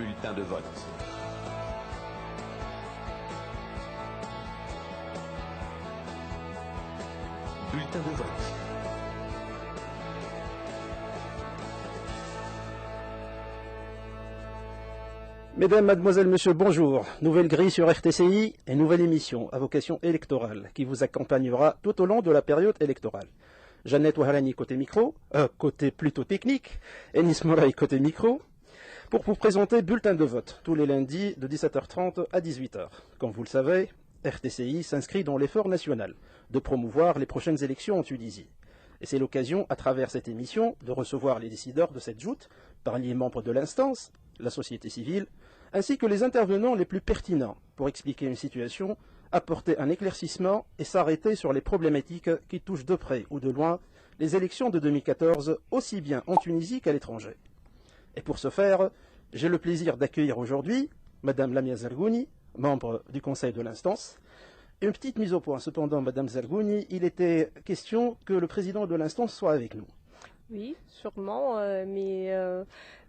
Bulletin de vote. Bulletin de vote. Mesdames, Mademoiselles, Messieurs, bonjour. Nouvelle grille sur RTCI et nouvelle émission à vocation électorale qui vous accompagnera tout au long de la période électorale. Jeannette Ouahalani côté micro, côté plutôt technique, Enis Moraï côté micro, pour vous présenter Bulletin de vote tous les lundis de 17h30 à 18h. Comme vous le savez, RTCI s'inscrit dans l'effort national de promouvoir les prochaines élections en Tunisie. Et c'est l'occasion, à travers cette émission, de recevoir les décideurs de cette joute, parmi les membres de l'instance, la société civile, ainsi que les intervenants les plus pertinents pour expliquer une situation, apporter un éclaircissement et s'arrêter sur les problématiques qui touchent de près ou de loin les élections de 2014, aussi bien en Tunisie qu'à l'étranger. Et pour ce faire, j'ai le plaisir d'accueillir aujourd'hui Madame Lamia Zergouni, membre du conseil de l'instance. Une petite mise au point, cependant, Madame Zergouni, il était question que le président de l'instance soit avec nous. Oui, sûrement, mais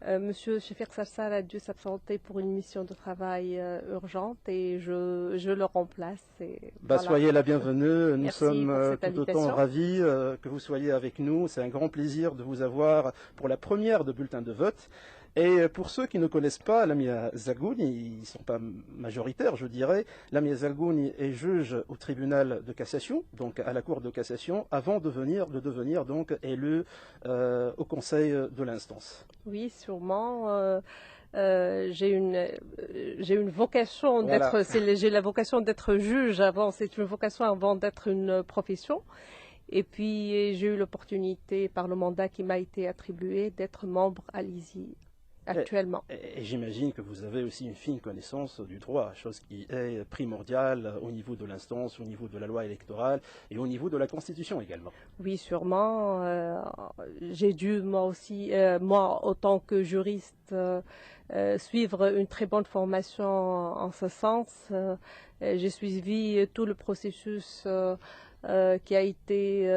Monsieur Chefir Sarsar a dû s'absenter pour une mission de travail urgente et je le remplace. Et voilà. Soyez la bienvenue, nous Merci sommes pour tout autant ravis que vous soyez avec nous. C'est un grand plaisir de vous avoir pour la première de bulletin de vote. Et pour ceux qui ne connaissent pas Lamia Zergouni, ils ne sont pas majoritaires, je dirais. Lamia Zergouni est juge au tribunal de cassation, donc à la cour de cassation, avant de devenir donc élu au conseil de l'instance. Oui, sûrement. J'ai une vocation d'être, j'ai la vocation d'être juge avant, c'est une vocation avant d'être une profession. Et puis j'ai eu l'opportunité par le mandat qui m'a été attribué d'être membre à l'ISI actuellement. Et j'imagine que vous avez aussi une fine connaissance du droit, chose qui est primordiale au niveau de l'instance, au niveau de la loi électorale et au niveau de la Constitution également. Oui, sûrement. J'ai dû, moi aussi, moi, autant que juriste, suivre une très bonne formation en ce sens. J'ai suivi tout le processus qui a été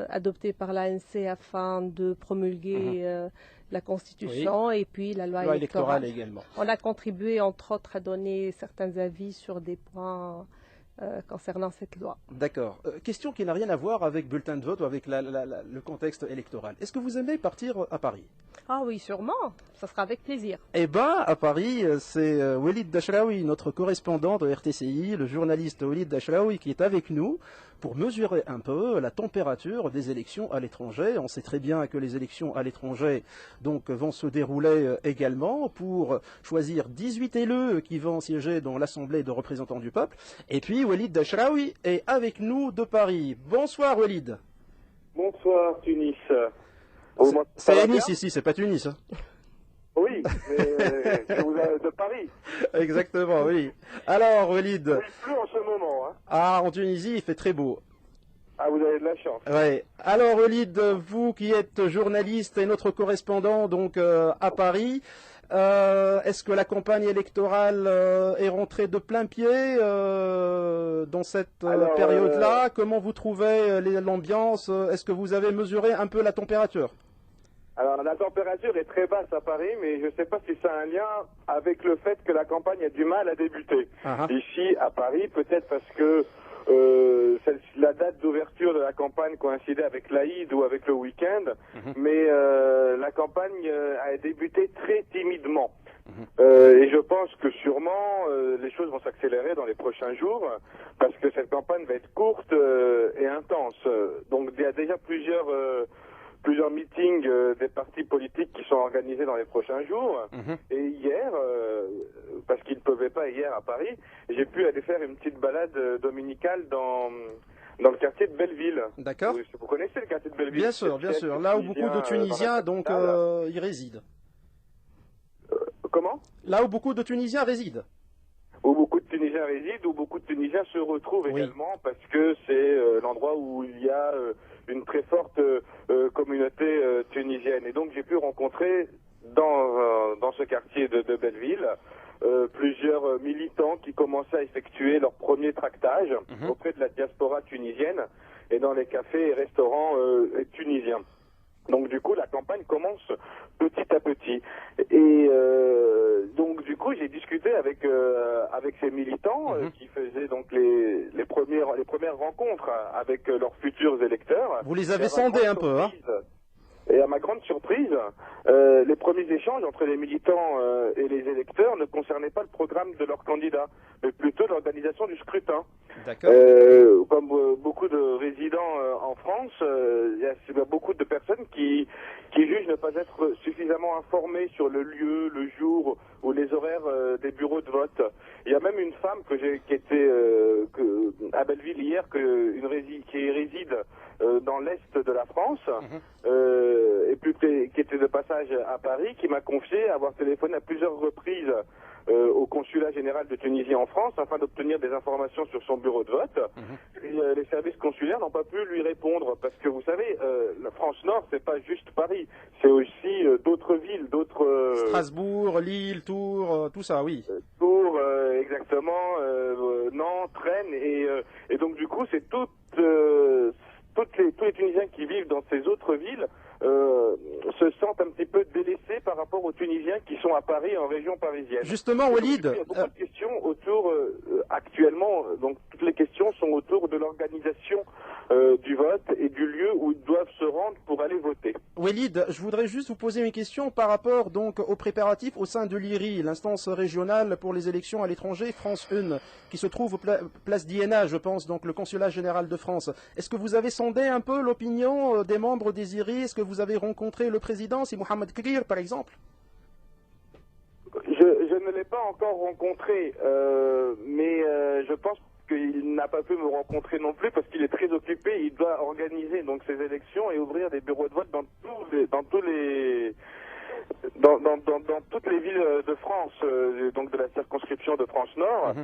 adopté par l'ANC afin de promulguer la Constitution et puis la loi électorale également. On a contribué, entre autres, à donner certains avis sur des points concernant cette loi. D'accord. Question qui n'a rien à voir avec bulletin de vote ou avec le contexte électoral. Est-ce que vous aimez partir à Paris? Ah oui, sûrement. Ça sera avec plaisir. Eh bien, à Paris, c'est Walid Dachraoui, notre correspondant de RTCI, le journaliste Walid Dachraoui, qui est avec nous pour mesurer un peu la température des élections à l'étranger. On sait très bien que les élections à l'étranger donc, vont se dérouler également pour choisir 18 élus qui vont siéger dans l'Assemblée de représentants du peuple. Et puis, Walid Dachraoui est avec nous de Paris. Bonsoir, Walid. Bonsoir, Tunis. C'est Nice ici, c'est pas Tunis. Hein. Oui, mais je vous de Paris. Exactement, oui. Alors, Walid. Il ne pleut en ce moment. Hein. Ah, en Tunisie, il fait très beau. Ah, vous avez de la chance. Ouais. Alors, Walid, vous qui êtes journaliste et notre correspondant donc à Paris, est-ce que la campagne électorale est rentrée de plein pied dans cette période-là? Comment vous trouvez l'ambiance? Est-ce que vous avez mesuré un peu la température? Alors, la température est très basse à Paris, mais je ne sais pas si ça a un lien avec le fait que la campagne a du mal à débuter. Ici, à Paris, peut-être parce que la date d'ouverture de la campagne coïncidait avec l'Aïd ou avec le week-end, mais la campagne a débuté très timidement. Et je pense que sûrement les choses vont s'accélérer dans les prochains jours, parce que cette campagne va être courte et intense. Donc il y a déjà plusieurs meetings des partis politiques qui sont organisés dans les prochains jours. Et hier, parce qu'ils ne pouvaient pas hier à Paris, j'ai pu aller faire une petite balade dominicale dans le quartier de Belleville. D'accord. Vous connaissez le quartier de Belleville? Bien sûr, bien sûr. Là où beaucoup de Tunisiens y résident. Comment? Là où beaucoup de Tunisiens résident. Où beaucoup de Tunisiens résident, où beaucoup de Tunisiens se retrouvent également, parce que c'est l'endroit où il y a une très forte communauté tunisienne. Et donc j'ai pu rencontrer dans ce quartier de Belleville plusieurs militants qui commençaient à effectuer leur premier tractage auprès de la diaspora tunisienne et dans les cafés et restaurants tunisiens. Donc du coup la campagne commence petit à petit et donc du discuté avec ces militants qui faisaient donc les premières rencontres avec leurs futurs électeurs. Vous les avez sondés un peu, hein? Et à ma grande surprise, les premiers échanges entre les militants et les électeurs ne concernaient pas le programme de leur candidat, mais plutôt l'organisation du scrutin. D'accord. Comme beaucoup de résidents en France, il y a beaucoup de personnes qui jugent ne pas être suffisamment informées sur le lieu, le jour ou les horaires des bureaux de vote. Il y a même une femme qui était à Belleville hier, qui réside dans l'est de la France, et puis qui était de passage à Paris, qui m'a confié avoir téléphoné à plusieurs reprises au consulat général de Tunisie en France afin d'obtenir des informations sur son bureau de vote. Et, les services consulaires n'ont pas pu lui répondre parce que vous savez, la France Nord, c'est pas juste Paris, c'est aussi d'autres villes, d'autres... Strasbourg, Lille, Tours, tout ça, oui. Tours, exactement, Nantes, Rennes, et donc du coup, c'est tous les Tunisiens qui vivent dans ces autres villes se sentent un petit peu délaissés par rapport aux Tunisiens qui sont à Paris, en région parisienne. Justement, Walid... Il y a beaucoup de questions autour, actuellement, donc toutes les questions sont autour de l'organisation du vote et du lieu où ils doivent se rendre pour aller voter. Walid, je voudrais juste vous poser une question par rapport donc aux préparatifs au sein de l'IRI, l'instance régionale pour les élections à l'étranger, France 1, qui se trouve place d'Iéna, je pense, donc le consulat général de France. Est-ce que vous avez sondé un peu l'opinion des membres des IRI? Est-ce que vous avez rencontré le président, c'est Mohamed Krir, par exemple? Je ne l'ai pas encore rencontré, mais je pense qu'il n'a pas pu me rencontrer non plus parce qu'il est très occupé. Il doit organiser donc ces élections et ouvrir des bureaux de vote dans toutes les villes de France, donc de la circonscription de France Nord.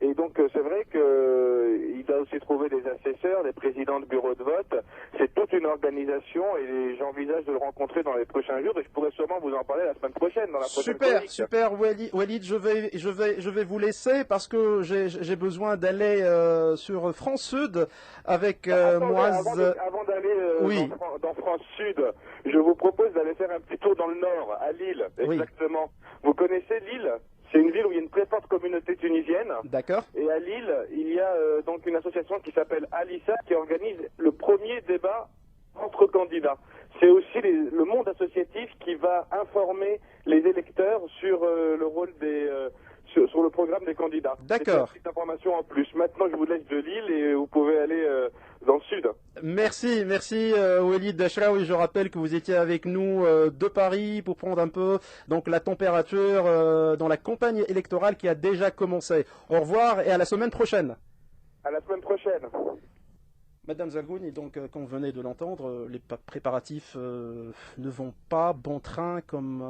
Et donc c'est vrai qu'il doit aussi trouver des assesseurs, des présidents de bureaux de vote. C'est toute une organisation et j'envisage de le rencontrer dans les prochains jours et je pourrais sûrement vous en parler la semaine prochaine, dans la prochaine chronique. Super, Walid, je vais vous laisser parce que j'ai besoin d'aller sur France Sud avec Moaz. Avant d'aller dans France Sud, je vous propose d'aller faire un petit tour dans le nord, à Lille, exactement. Vous connaissez Lille? C'est une ville où il y a une très forte communauté tunisienne. D'accord. Et à Lille, il y a donc une association qui s'appelle Alissa qui organise le premier débat entre candidats. C'est aussi le monde associatif qui va informer les électeurs sur le rôle sur le programme des candidats. D'accord. C'est une petite information en plus. Maintenant, je vous laisse de Lille et vous pouvez aller dans le sud. Merci Walid Dachraoui. Je rappelle que vous étiez avec nous de Paris pour prendre un peu donc la température dans la campagne électorale qui a déjà commencé. Au revoir et à la semaine prochaine. À la semaine prochaine. Madame Zargouni, donc comme vous venez de l'entendre, les préparatifs ne vont pas bon train comme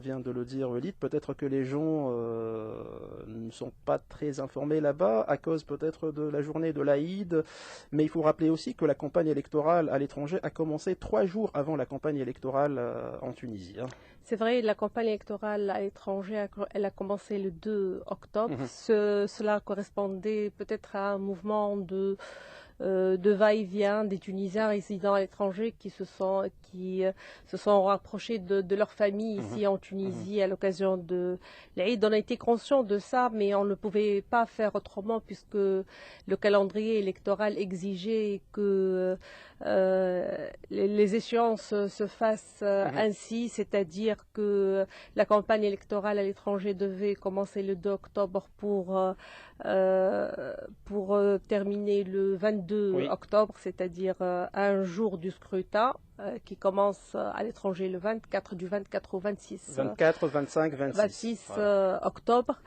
vient de le dire Walid. Peut-être que les gens ne sont pas très informés là-bas à cause peut-être de la journée de l'Aïd, mais il faut rappeler aussi que la campagne électorale à l'étranger a commencé 3 jours avant la campagne électorale en Tunisie. C'est vrai, la campagne électorale à l'étranger, elle a commencé le 2 octobre. Cela correspondait peut-être à un mouvement de va-et-vient des Tunisiens résidant à l'étranger qui se sont rapprochés de leur famille ici en Tunisie à l'occasion de l'Aïd. On a été conscient de ça, mais on ne pouvait pas faire autrement puisque le calendrier électoral exigeait que les échéances se fassent ainsi, c'est-à-dire que la campagne électorale à l'étranger devait commencer le 2 octobre pour terminer le 22 octobre, c'est-à-dire un jour du scrutin qui commence à l'étranger le 24, du 24 au 26. 24, 25, 26. Octobre.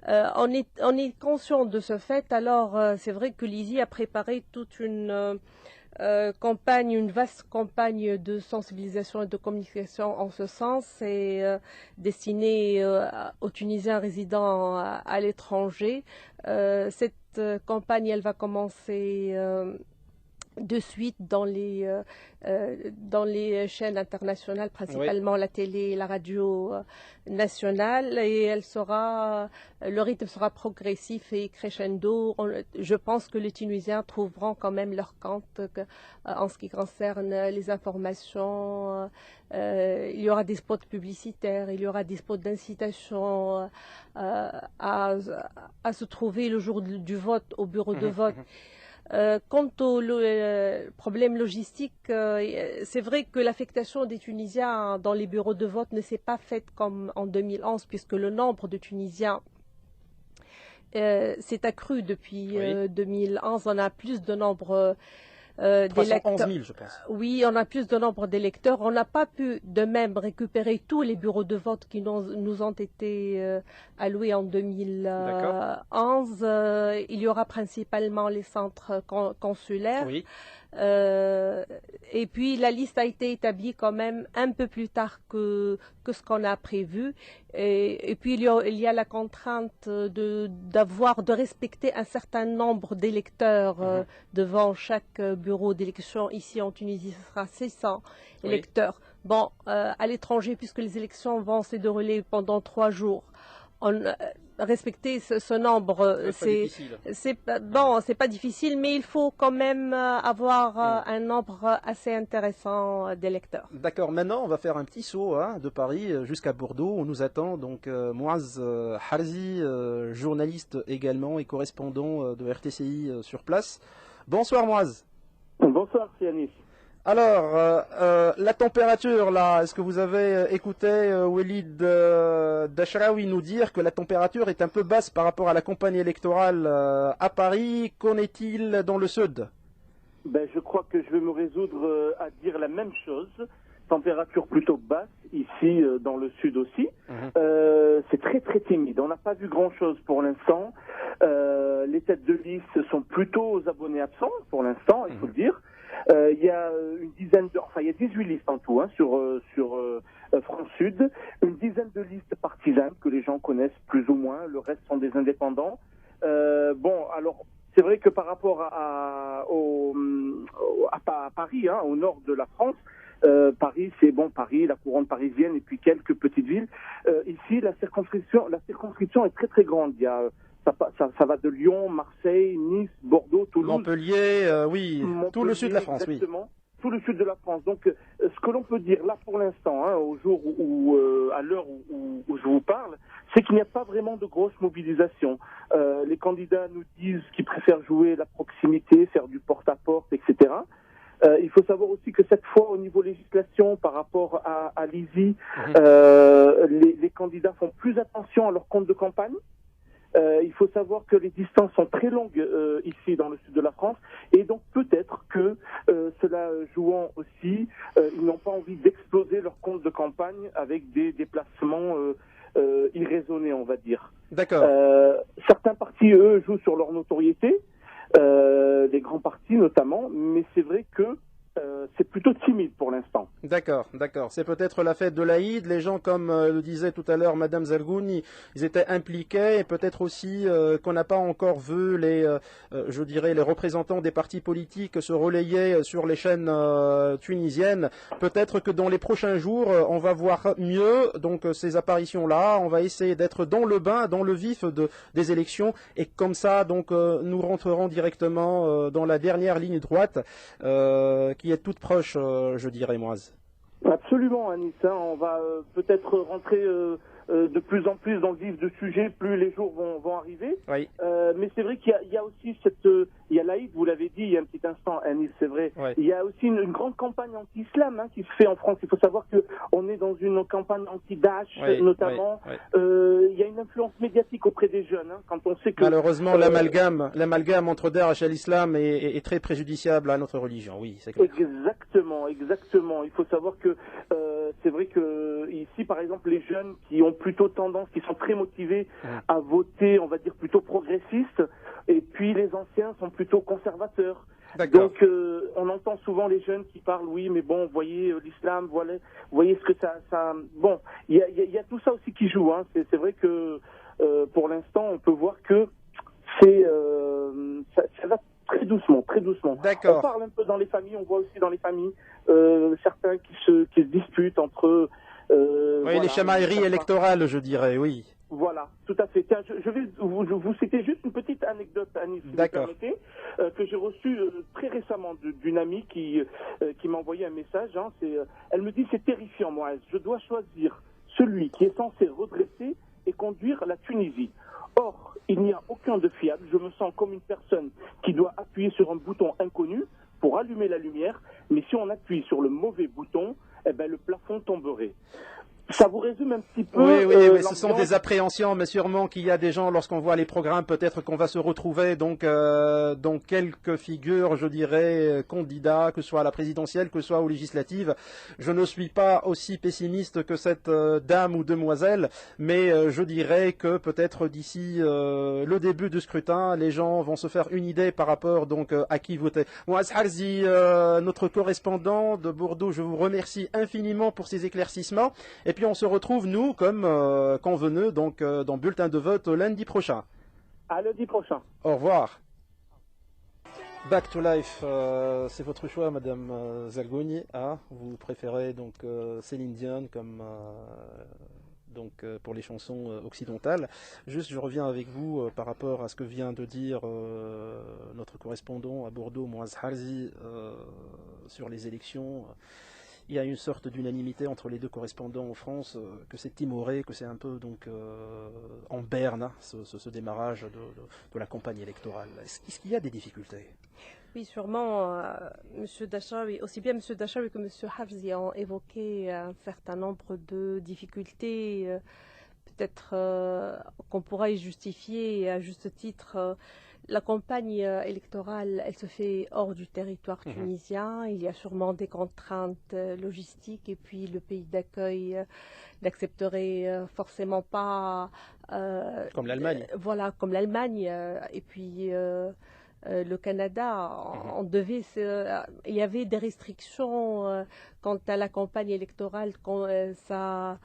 On est conscient de ce fait. Alors, c'est vrai que l'ISI a préparé toute une vaste campagne de sensibilisation et de communication en ce sens, et destinée aux Tunisiens résidant à l'étranger. Cette campagne, elle va commencer de suite dans les chaînes internationales, principalement la télé et la radio nationale, et le rythme sera progressif et crescendo. Je pense que les Tunisiens trouveront quand même leur compte en ce qui concerne les informations. Il y aura des spots publicitaires, il y aura des spots d'incitation à se trouver le jour du vote au bureau de vote. Quant au problème logistique, c'est vrai que l'affectation des Tunisiens dans les bureaux de vote ne s'est pas faite comme en 2011, puisque le nombre de Tunisiens s'est accru depuis 2011. On a plus de nombre d'électeurs. 311 000, je pense. Oui, on a plus de nombre d'électeurs. On n'a pas pu de même récupérer tous les bureaux de vote qui nous ont été alloués en 2011. Il y aura principalement les centres consulaires. Oui. Et puis la liste a été établie quand même un peu plus tard que ce qu'on a prévu. Et puis il y a la contrainte de respecter un certain nombre d'électeurs devant chaque bureau d'élection. Ici en Tunisie, ce sera 600 électeurs. Bon, à l'étranger, puisque les élections vont se dérouler pendant 3 jours, respecter ce nombre, c'est pas difficile, mais il faut quand même avoir un nombre assez intéressant d'électeurs. D'accord. Maintenant, on va faire un petit saut de Paris jusqu'à Bordeaux. On nous attend donc Mouaz Harzi, journaliste également et correspondant de RTCI sur place. Bonsoir Mouaz. Bonsoir Sianis. Alors, la température, là, est-ce que vous avez écouté Walid Dachraoui nous dire que la température est un peu basse par rapport à la campagne électorale à Paris? Qu'en est-il dans le sud? Je crois que je vais me résoudre à dire la même chose. Température plutôt basse, ici dans le sud aussi. C'est très très timide. On n'a pas vu grand-chose pour l'instant. Les têtes de liste sont plutôt aux abonnés absents pour l'instant, il faut le dire. Il y a il y a 18 listes en tout sur France Sud, une dizaine de listes partisanes que les gens connaissent plus ou moins, le reste sont des indépendants. Alors c'est vrai que par rapport à Paris, au nord de la France, Paris, c'est Paris, la couronne parisienne et puis quelques petites villes. Ici, la circonscription est très très grande. Il y a ça va de Lyon, Marseille, Nice, Bordeaux, Toulouse. Montpellier, Montpellier, tout le sud de la France, exactement, tout le sud de la France. Donc, ce que l'on peut dire là pour l'instant, au jour à l'heure où je vous parle, c'est qu'il n'y a pas vraiment de grosse mobilisation. Les candidats nous disent qu'ils préfèrent jouer la proximité, faire du porte-à-porte, etc. Il faut savoir aussi que cette fois, au niveau législation, par rapport à l'ISI, les candidats font plus attention à leur compte de campagne. Il faut savoir que les distances sont très longues ici dans le sud de la France et donc peut-être que cela jouant aussi, ils n'ont pas envie d'exploser leur compte de campagne avec des déplacements irraisonnés, on va dire. D'accord. Certains partis, eux, jouent sur leur notoriété, les grands partis notamment, mais c'est vrai que c'est plutôt timide pour l'instant. D'accord. C'est peut-être la fête de l'Aïd. Les gens, comme le disait tout à l'heure Madame Zalgouni, ils étaient impliqués et peut-être aussi qu'on n'a pas encore vu les représentants des partis politiques se relayer sur les chaînes tunisiennes. Peut-être que dans les prochains jours, on va voir mieux donc ces apparitions-là. On va essayer d'être dans le bain, dans le vif des élections et comme ça, donc nous rentrerons directement dans la dernière ligne droite qui est toute proche, je dirais, Mouaz. Absolument, Anis. On va peut-être rentrer de plus en plus dans le vif du sujet, plus les jours vont arriver. Oui. Mais c'est vrai qu'il y a aussi il y a l'Aïd, vous l'avez dit il y a un petit instant, Anis, c'est vrai. Oui. Il y a aussi une grande campagne anti-islam qui se fait en France. Il faut savoir qu'on est dans une campagne anti-Daesh, notamment. Oui. Il y a une influence médiatique auprès des jeunes. Quand on sait que malheureusement, l'amalgame entre Daesh et l'islam est très préjudiciable à notre religion. Oui, c'est clair. Exactement. Il faut savoir que c'est vrai que ici, par exemple, les jeunes qui ont plutôt tendance, qui sont très motivés à voter, on va dire plutôt progressistes, et puis les anciens sont plutôt conservateurs. D'accord. Donc on entend souvent les jeunes qui parlent, oui, mais bon, voyez l'islam, voyez ce que ça. Bon, il y a tout ça aussi qui joue. C'est vrai que pour l'instant, on peut voir que ça va très doucement, très doucement. D'accord. On parle un peu dans les familles, on voit aussi dans les familles certains qui se disputent entre eux. Oui, voilà, les chamailleries électorales, je dirais, oui. Voilà, tout à fait. Tiens, je vais vous citer juste une petite anecdote, Annie, si vous permettez, que j'ai reçue très récemment d'une amie qui m'a envoyé un message. Hein, elle me dit, c'est terrifiant, moi, je dois choisir celui qui est censé redresser et conduire la Tunisie. Or, il n'y a aucun de fiable. Je me sens comme une personne qui doit appuyer sur un bouton inconnu pour allumer la lumière, mais si on appuie sur le mauvais bouton, eh ben, le plafond tomberait. Ça vous résume un petit peu. Oui, mais ce sont des appréhensions, mais sûrement qu'il y a des gens, lorsqu'on voit les programmes, peut-être qu'on va se retrouver donc dans quelques figures, je dirais, candidats, que ce soit à la présidentielle, que ce soit aux législatives. Je ne suis pas aussi pessimiste que cette dame ou demoiselle, mais je dirais que peut-être d'ici le début du scrutin, les gens vont se faire une idée par rapport donc à qui voter. Mouaz Harzi, notre correspondant de Bordeaux, je vous remercie infiniment pour ces éclaircissements. Et puis on se retrouve, nous, comme convenu, donc dans Bulletin de vote lundi prochain. À lundi prochain. Au revoir. Back to Life, c'est votre choix, Madame Zalgouni. Ah, vous préférez donc Céline Dion comme pour les chansons occidentales. Juste, je reviens avec vous par rapport à ce que vient de dire notre correspondant à Bordeaux, Mouaz Harzi, sur les élections. Il y a une sorte d'unanimité entre les deux correspondants en France, que c'est timoré, que c'est un peu donc en berne, hein, ce démarrage de la campagne électorale. Est-ce qu'il y a des difficultés? Oui, sûrement. Monsieur Dachaoui, aussi bien Monsieur Dachaoui que Monsieur Harzi ont évoqué un certain nombre de difficultés, peut-être qu'on pourra y justifier à juste titre. La campagne électorale, elle se fait hors du territoire tunisien. Il y a sûrement des contraintes logistiques et puis le pays d'accueil n'accepterait forcément pas... comme l'Allemagne. Voilà, comme l'Allemagne. Et puis... le Canada, il y avait des restrictions quant à la campagne électorale, sa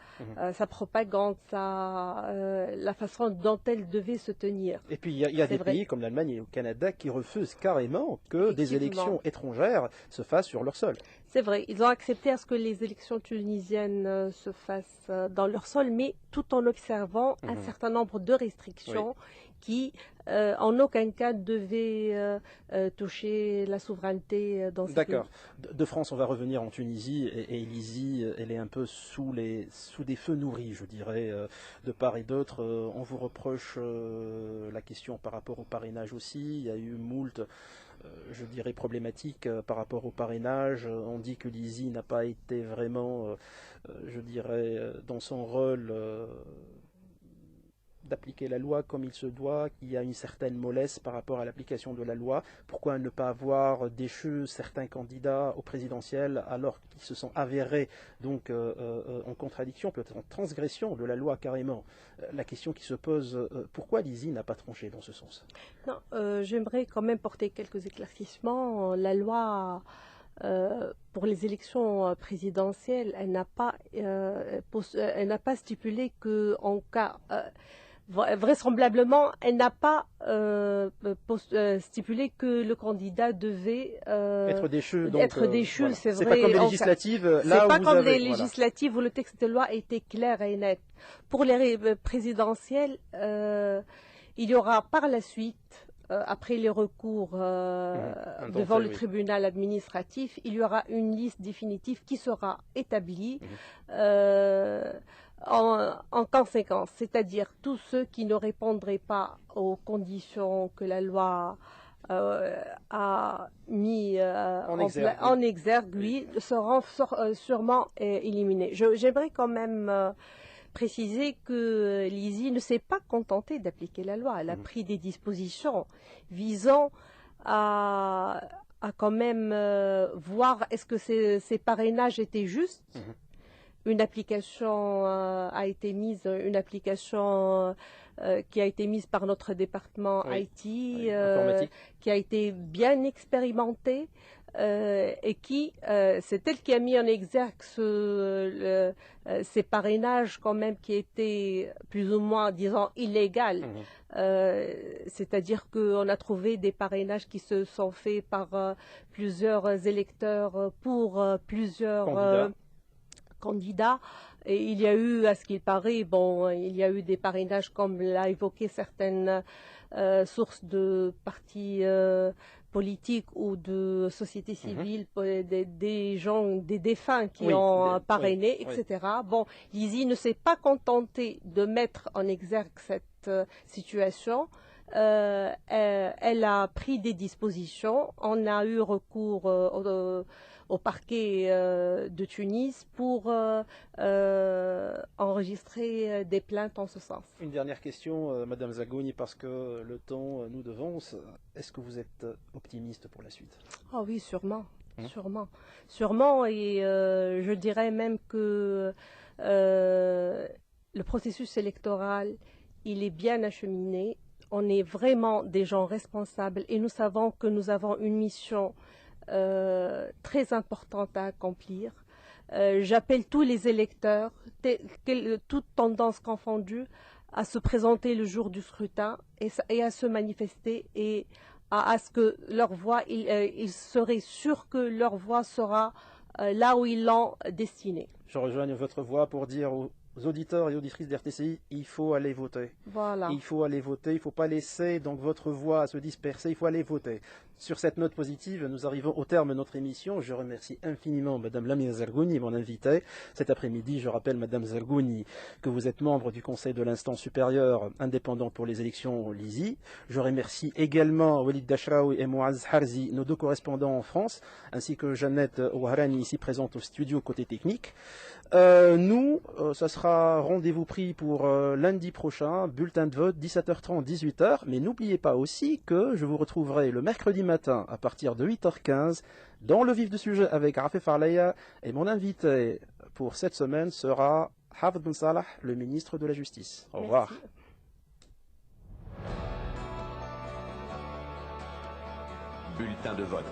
propagande, la façon dont elle devait se tenir. Et puis il y a des pays comme l'Allemagne et le Canada qui refusent carrément que des élections étrangères se fassent sur leur sol. C'est vrai, ils ont accepté à ce que les élections tunisiennes se fassent dans leur sol, mais tout en observant un certain nombre de restrictions qui, en aucun cas, devaient toucher la souveraineté dans ce pays. D'accord. De France, on va revenir en Tunisie, et Elizy, elle est un peu sous des feux nourris, je dirais, de part et d'autre. On vous reproche la question par rapport au parrainage aussi. Il y a eu moult... je dirais problématique par rapport au parrainage. On dit que Elizy n'a pas été vraiment, je dirais, dans son rôle d'appliquer la loi comme il se doit, qu'il y a une certaine mollesse par rapport à l'application de la loi. Pourquoi ne pas avoir déchu certains candidats au présidentiel alors qu'ils se sont avérés donc en contradiction, peut-être en transgression de la loi carrément? La question qui se pose, pourquoi Elizy n'a pas tranché dans ce sens? Non, j'aimerais quand même porter quelques éclaircissements. La loi pour les élections présidentielles, elle n'a pas stipulé que en cas vraisemblablement, elle n'a pas stipulé que le candidat devait être déchu. Voilà. C'est vrai. C'est pas comme les législatives. C'est pas comme les législatives où le texte de loi était clair et net. Pour les présidentielles, il y aura par la suite, après les recours devant le tribunal administratif, il y aura une liste définitive qui sera établie. En conséquence, c'est-à-dire tous ceux qui ne répondraient pas aux conditions que la loi a mis en exergue, lui, seront sûrement éliminés. J'aimerais quand même préciser que Elizy ne s'est pas contentée d'appliquer la loi. Elle a pris des dispositions visant à quand même voir est-ce que ces parrainages étaient justes. Une application a été mise, qui a été mise par notre département IT, qui a été bien expérimentée. et qui, c'est elle qui a mis en exergue ces parrainages quand même qui étaient plus ou moins, disons, illégaux. C'est-à-dire qu'on a trouvé des parrainages qui se sont faits par plusieurs électeurs pour plusieurs candidats. Et il y a eu, à ce qu'il paraît, bon, il y a eu des parrainages, comme l'a évoqué certaines sources de partis politiques ou de sociétés civiles, des gens, des défunts qui ont parrainé, etc. Bon, l'ISI ne s'est pas contenté de mettre en exergue cette situation. Elle a pris des dispositions. On a eu recours au parquet de Tunis pour enregistrer des plaintes en ce sens. Une dernière question, Madame Zergouni, parce que le temps nous devance. Est-ce que vous êtes optimiste pour la suite? Ah oui, sûrement. Sûrement, et je dirais même que le processus électoral, il est bien acheminé. On est vraiment des gens responsables et nous savons que nous avons une mission très importante à accomplir. J'appelle tous les électeurs, toutes tendances confondues, à se présenter le jour du scrutin et à se manifester et à ce que leur voix, ils seraient sûrs que leur voix sera là où ils l'ont destinée. Je rejoigne votre voix pour dire aux auditeurs et auditrices d'RTCI, il faut aller voter. Voilà. Il faut aller voter, il ne faut pas laisser donc votre voix se disperser, il faut aller voter. Sur cette note positive, nous arrivons au terme de notre émission. Je remercie infiniment Madame Lamia Zergouni, mon invitée. Cet après-midi, je rappelle Madame Zergouni que vous êtes membre du Conseil de l'instance supérieure indépendant pour les élections l'ISI. Je remercie également Walid Dachraoui et Mouaz Harzi, nos deux correspondants en France, ainsi que Jeannette Ouharani, ici présente au studio côté technique. Nous, ça sera rendez-vous pris pour lundi prochain, bulletin de vote 17h30, 18h. Mais n'oubliez pas aussi que je vous retrouverai le mercredi matin à partir de 8h15 dans le vif du sujet avec Rafef Arleya. Et mon invité pour cette semaine sera Hafez Ben Salah, le ministre de la Justice. Au revoir. Bulletin de vote.